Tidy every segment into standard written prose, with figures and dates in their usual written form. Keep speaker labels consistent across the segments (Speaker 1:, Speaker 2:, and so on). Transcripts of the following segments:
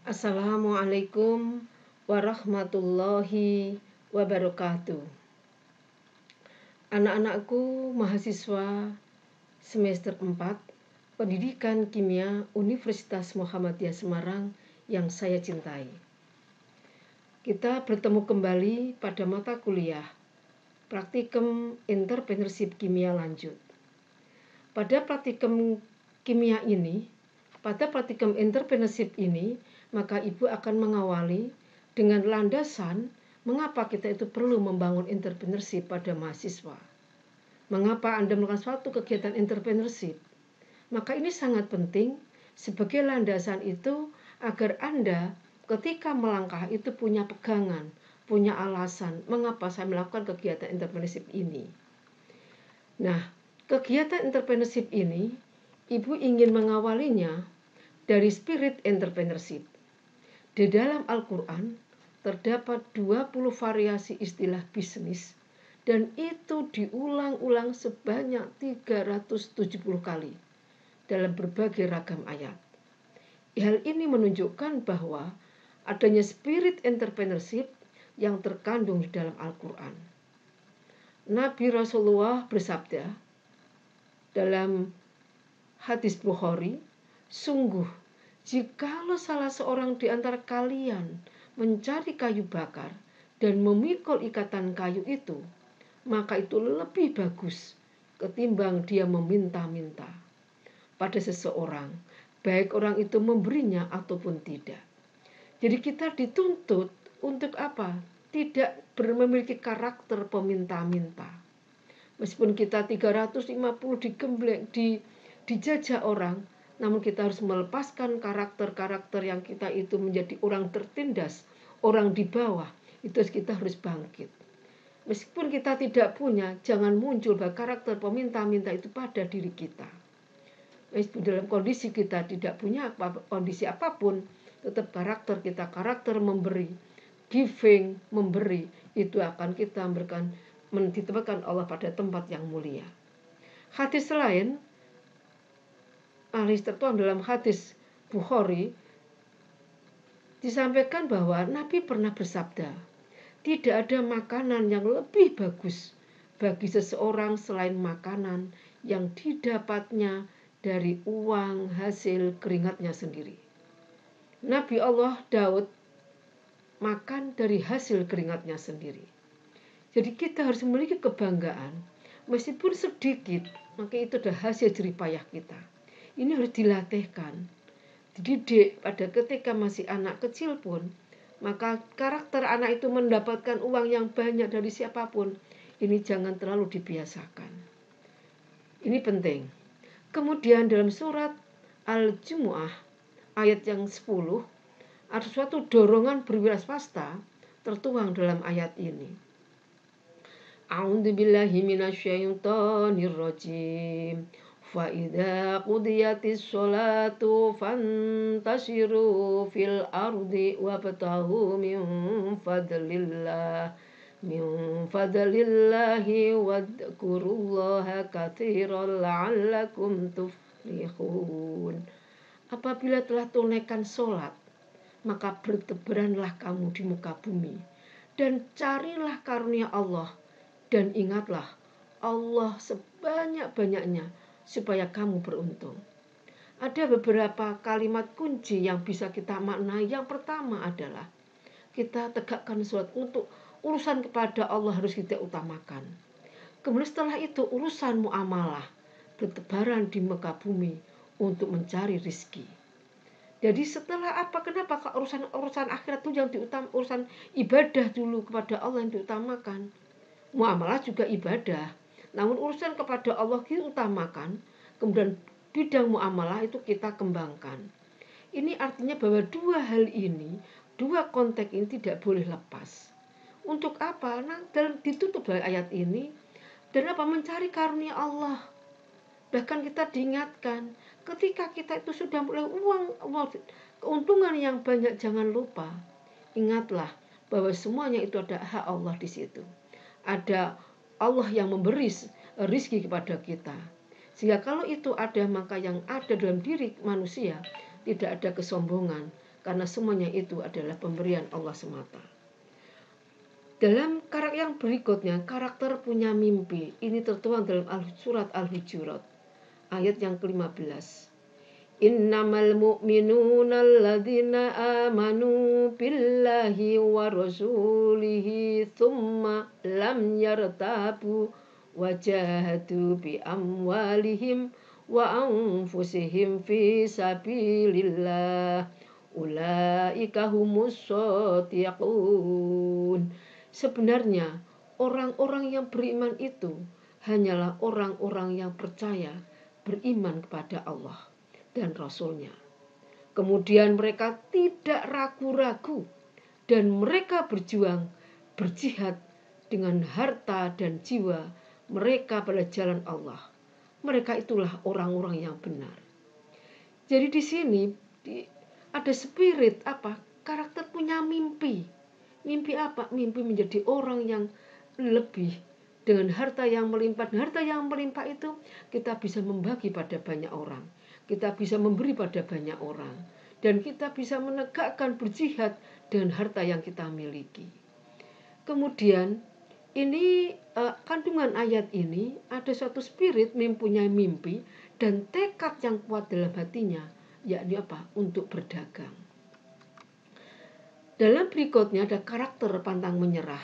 Speaker 1: Assalamualaikum warahmatullahi wabarakatuh. Anak-anakku mahasiswa semester 4 Pendidikan Kimia Universitas Muhammadiyah Semarang yang saya cintai. Kita bertemu kembali pada mata kuliah Praktikum Entrepreneurship Kimia Lanjut. Pada praktikum entrepreneurship ini, maka Ibu akan mengawali dengan landasan mengapa kita itu perlu membangun entrepreneurship pada mahasiswa. Mengapa Anda melakukan suatu kegiatan entrepreneurship? Maka ini sangat penting sebagai landasan itu agar Anda ketika melangkah itu punya pegangan, punya alasan mengapa saya melakukan kegiatan entrepreneurship ini. Nah, kegiatan entrepreneurship ini Ibu ingin mengawalinya dari spirit entrepreneurship. Di dalam Al-Quran terdapat 20 variasi istilah bisnis dan itu diulang-ulang sebanyak 370 kali dalam berbagai ragam ayat. Hal ini menunjukkan bahwa adanya spirit entrepreneurship yang terkandung di dalam Al-Quran. Nabi Rasulullah bersabda dalam hadis Bukhari, sungguh jikalau salah seorang di antara kalian mencari kayu bakar dan memikul ikatan kayu itu, maka itu lebih bagus ketimbang dia meminta-minta pada seseorang, baik orang itu memberinya ataupun tidak. Jadi kita dituntut untuk apa? Tidak memiliki karakter peminta-minta. Meskipun kita 350 dijajah orang, namun kita harus melepaskan karakter-karakter yang kita itu menjadi orang tertindas, orang di bawah. Itu kita harus bangkit. Meskipun kita tidak punya, jangan muncul bahwa karakter peminta-minta itu pada diri kita. Meskipun dalam kondisi kita tidak punya kondisi apapun, tetap karakter kita, karakter memberi, giving, memberi, itu akan kita memberikan, ditempatkan Allah pada tempat yang mulia. Hadis lain, tertuang dalam hadis Bukhari, disampaikan bahwa Nabi pernah bersabda, tidak ada makanan yang lebih bagus bagi seseorang selain makanan yang didapatnya dari uang hasil keringatnya sendiri. Nabi Allah Daud makan dari hasil keringatnya sendiri. Jadi kita harus memiliki kebanggaan, meskipun sedikit, maka itu adalah hasil jerih payah kita. Ini harus dilatihkan, dididik pada ketika masih anak kecil pun, maka karakter anak itu mendapatkan uang yang banyak dari siapapun, ini jangan terlalu dibiasakan. Ini penting. Kemudian dalam surat Al-Jumu'ah ayat yang 10, ada suatu dorongan berwirausaha tertuang dalam ayat ini. A'udzubillahi minasyaitonir rajim. Fa idza qudiyatis sholatu fantashiru fil ardi wabtaghu min fadlillahi wadhkurullaha katsiran la'allakum tuflihun. Apabila telah tunaikan sholat, maka bertebaranlah kamu di muka bumi dan carilah karunia Allah, dan ingatlah Allah sebanyak-banyaknya supaya kamu beruntung. Ada beberapa kalimat kunci yang bisa kita maknai. Yang pertama adalah kita tegakkan sholat, untuk urusan kepada Allah harus kita utamakan. Kemudian setelah itu urusan muamalah, bertebaran di muka bumi untuk mencari rizki. Jadi setelah apa? Kenapa urusan akhirat itu yang diutamakan, urusan ibadah dulu kepada Allah yang diutamakan. Muamalah juga ibadah, namun urusan kepada Allah kita utamakan, kemudian bidang muamalah itu kita kembangkan. Ini artinya bahwa dua hal ini, dua konteks ini tidak boleh lepas. Untuk apa? Nah, ditutup dari ayat ini, dan apa? Mencari karunia Allah. Bahkan kita diingatkan, ketika kita itu sudah mulai keuntungan yang banyak, jangan lupa, ingatlah bahwa semuanya itu ada hak Allah di situ. Ada Allah yang memberi rizki kepada kita. Sehingga kalau itu ada, maka yang ada dalam diri manusia tidak ada kesombongan, karena semuanya itu adalah pemberian Allah semata. Dalam karakter yang berikutnya, karakter punya mimpi. Ini tertuang dalam surat Al-Hujurat, ayat yang ke-15. Innamal mu'minuna alladzina amanu billahi wa rasulihi thumma lam yartabu wajahadu bi amwalihim wa anfusihim fi sabilillah ulaika humus shadiqun. Sebenarnya orang-orang yang beriman itu hanyalah orang-orang yang percaya, beriman kepada Allah dan Rasul-Nya. Kemudian mereka tidak ragu-ragu dan mereka berjuang, berjihad dengan harta dan jiwa mereka pada jalan Allah. Mereka itulah orang-orang yang benar. Jadi di sini ada spirit apa? Karakter punya mimpi. Mimpi apa? Mimpi menjadi orang yang lebih dengan harta yang melimpah. Harta yang melimpah itu kita bisa membagi pada banyak orang. Kita bisa memberi pada banyak orang. Dan kita bisa menegakkan berjihad dengan harta yang kita miliki. Kemudian ini kandungan ayat ini ada suatu spirit mempunyai mimpi dan tekad yang kuat dalam hatinya, yakni apa? Untuk berdagang. Dalam berikutnya ada karakter pantang menyerah.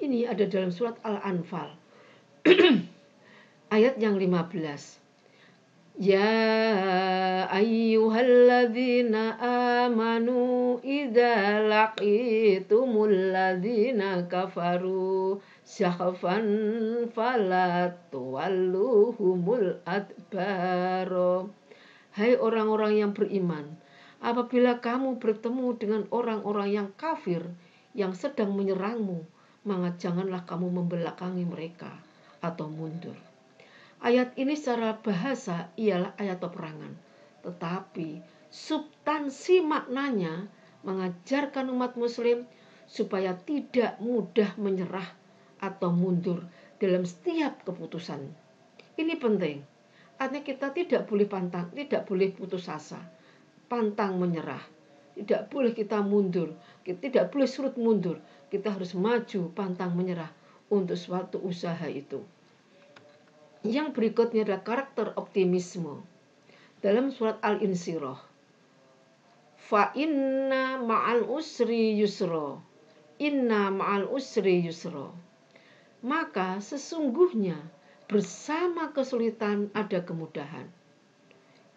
Speaker 1: Ini ada dalam surat Al-Anfal ayat yang 15. Ya ayyuhalladzina amanu idza laqitumul ladzina kafaru syahfan fala tuwalluhumul adbaro. Hai orang-orang yang beriman, apabila kamu bertemu dengan orang-orang yang kafir yang sedang menyerangmu, maka janganlah kamu membelakangi mereka atau mundur. Ayat ini secara bahasa ialah ayat peperangan, tetapi substansi maknanya mengajarkan umat muslim supaya tidak mudah menyerah atau mundur dalam setiap keputusan. Ini penting. Artinya kita tidak boleh pantang, tidak boleh putus asa, pantang menyerah. Tidak boleh kita mundur, kita tidak boleh surut mundur. Kita harus maju, pantang menyerah untuk suatu usaha itu. Yang berikutnya adalah karakter optimisme. Dalam surat Al-Insyirah, fa inna ma'al usri yusra. Inna ma'al usri yusra. Maka sesungguhnya bersama kesulitan ada kemudahan.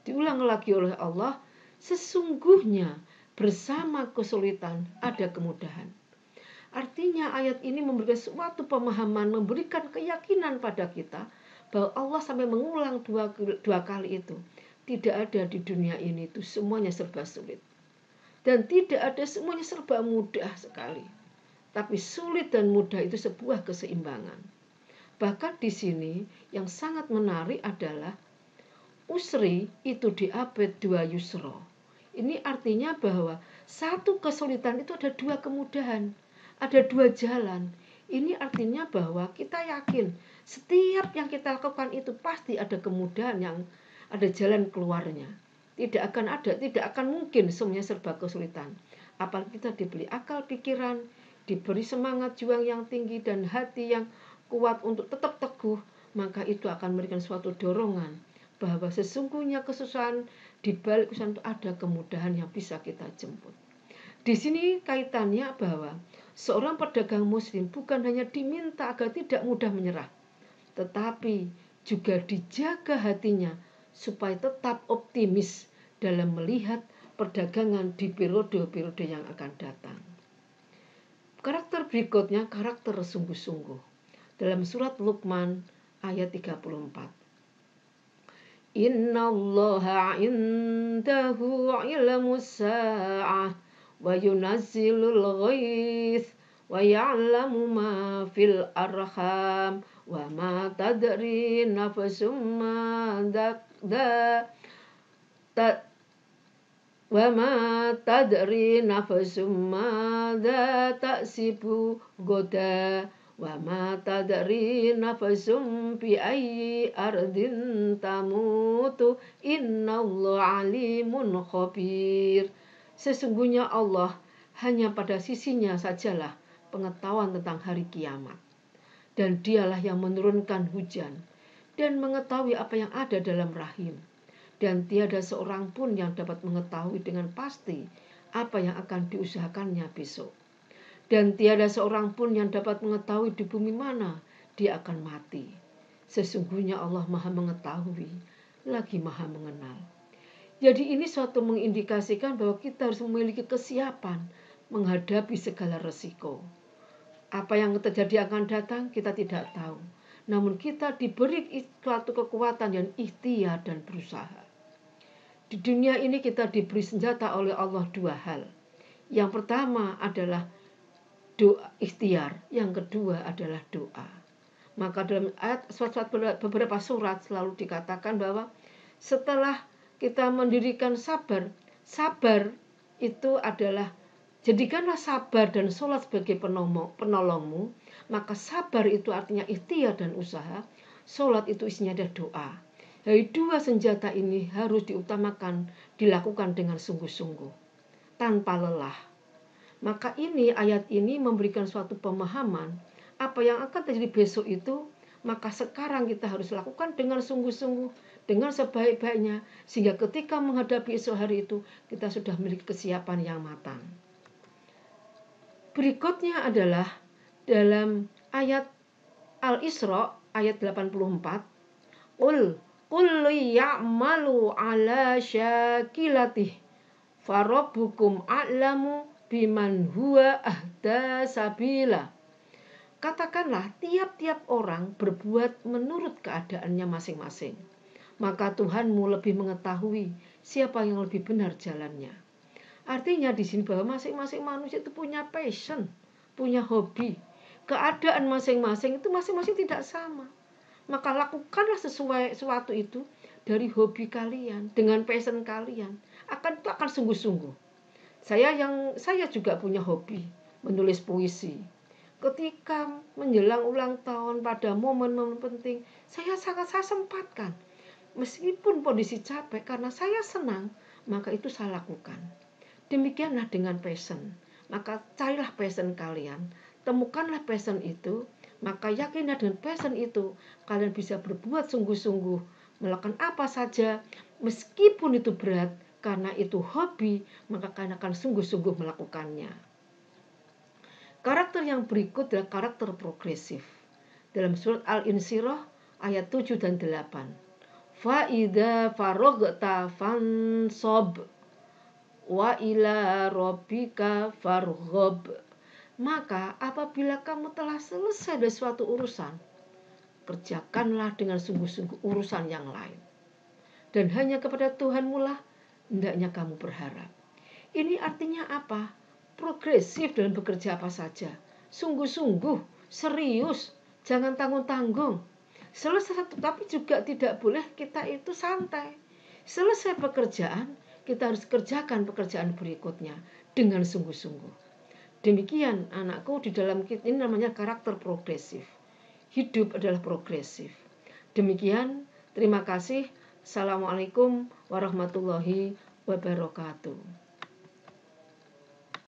Speaker 1: Diulang lagi oleh Allah, sesungguhnya bersama kesulitan ada kemudahan. Artinya ayat ini memberikan suatu pemahaman, memberikan keyakinan pada kita bahwa Allah sampai mengulang dua kali itu. Tidak ada di dunia ini itu semuanya serba sulit. Dan tidak ada semuanya serba mudah sekali. Tapi sulit dan mudah itu sebuah keseimbangan. Bahkan di sini yang sangat menarik adalah usri itu diabad 2 yusra. Ini artinya bahwa satu kesulitan itu ada dua kemudahan. Ada dua jalan. Ini artinya bahwa kita yakin setiap yang kita lakukan itu pasti ada kemudahan, yang ada jalan keluarnya. Tidak akan mungkin semuanya serba kesulitan. Apalagi kita diberi akal pikiran, diberi semangat juang yang tinggi dan hati yang kuat untuk tetap teguh, maka itu akan memberikan suatu dorongan bahwa sesungguhnya kesusahan di balik kesusahan itu ada kemudahan yang bisa kita jemput. Di sini kaitannya bahwa seorang pedagang muslim bukan hanya diminta agar tidak mudah menyerah, tetapi juga dijaga hatinya supaya tetap optimis dalam melihat perdagangan di periode-periode yang akan datang. Karakter berikutnya karakter sungguh-sungguh. Dalam surat Luqman ayat 34. Innallaha indahu ilmus sa'ah wa yunazzilul ghaits wa ya'lamu ma fil arham wa ma tadri nafsum madza ta'sibu goda wa ma tadri nafsum bi ayyi ardin tamutu innallaha alimun khabir. Sesungguhnya Allah hanya pada sisinya sajalah pengetahuan tentang hari kiamat. Dan dialah yang menurunkan hujan dan mengetahui apa yang ada dalam rahim. Dan tiada seorang pun yang dapat mengetahui dengan pasti apa yang akan diusahakannya besok. Dan tiada seorang pun yang dapat mengetahui di bumi mana dia akan mati. Sesungguhnya Allah Maha mengetahui, lagi Maha mengenal. Jadi ini suatu mengindikasikan bahwa kita harus memiliki kesiapan menghadapi segala resiko. Apa yang terjadi akan datang kita tidak tahu. Namun kita diberi suatu kekuatan yang ikhtiar dan berusaha. Di dunia ini kita diberi senjata oleh Allah dua hal. Yang pertama adalah doa ikhtiar, yang kedua adalah doa. Maka dalam ayat beberapa surat selalu dikatakan bahwa setelah kita mendirikan sabar itu adalah jadikanlah sabar dan sholat sebagai penolongmu. Maka sabar itu artinya ikhtiar dan usaha, sholat itu isinya ada doa. Jadi dua senjata ini harus diutamakan, dilakukan dengan sungguh-sungguh, tanpa lelah. Maka ayat ini memberikan suatu pemahaman apa yang akan terjadi besok itu, maka sekarang kita harus lakukan dengan sungguh-sungguh, dengan sebaik-baiknya, sehingga ketika menghadapi esok hari itu kita sudah memiliki kesiapan yang matang. Berikutnya adalah dalam ayat Al-Isra ayat 84, Qul ya'malu ala syakilatih farabbukum a'lamu biman huwa ahda sabila. Katakanlah tiap-tiap orang berbuat menurut keadaannya masing-masing. Maka Tuhanmu lebih mengetahui siapa yang lebih benar jalannya. Artinya di sini bahwa masing-masing manusia itu punya passion, punya hobi. Keadaan masing-masing itu masing-masing tidak sama. Maka lakukanlah sesuatu itu dari hobi kalian, dengan passion kalian. Itu akan sungguh-sungguh. Saya juga punya hobi menulis puisi. Ketika menjelang ulang tahun pada momen-momen penting, saya sempatkan. Meskipun kondisi capek, karena saya senang, maka itu saya lakukan. Demikianlah dengan passion. Maka carilah passion kalian, temukanlah passion itu, maka yakinlah dengan passion itu kalian bisa berbuat sungguh-sungguh, melakukan apa saja, meskipun itu berat. Karena itu hobi, maka kalian akan sungguh-sungguh melakukannya. Karakter yang berikut adalah karakter progresif. Dalam surat Al-Insyirah ayat 7 dan 8. Fa'idha farogta fansob wa ila rabbika farghob. Maka apabila kamu telah selesai dari suatu urusan, kerjakanlah dengan sungguh-sungguh urusan yang lain. Dan hanya kepada Tuhanmu lah hendaknya kamu berharap. Ini artinya apa? Progresif dalam bekerja apa saja. Sungguh-sungguh, serius, jangan tanggung-tanggung. Selesai, tapi juga tidak boleh kita itu santai. Selesai pekerjaan, kita harus kerjakan pekerjaan berikutnya dengan sungguh-sungguh. Demikian anakku, di dalam ini namanya karakter progresif. Hidup adalah progresif. Demikian, terima kasih. Assalamualaikum warahmatullahi wabarakatuh.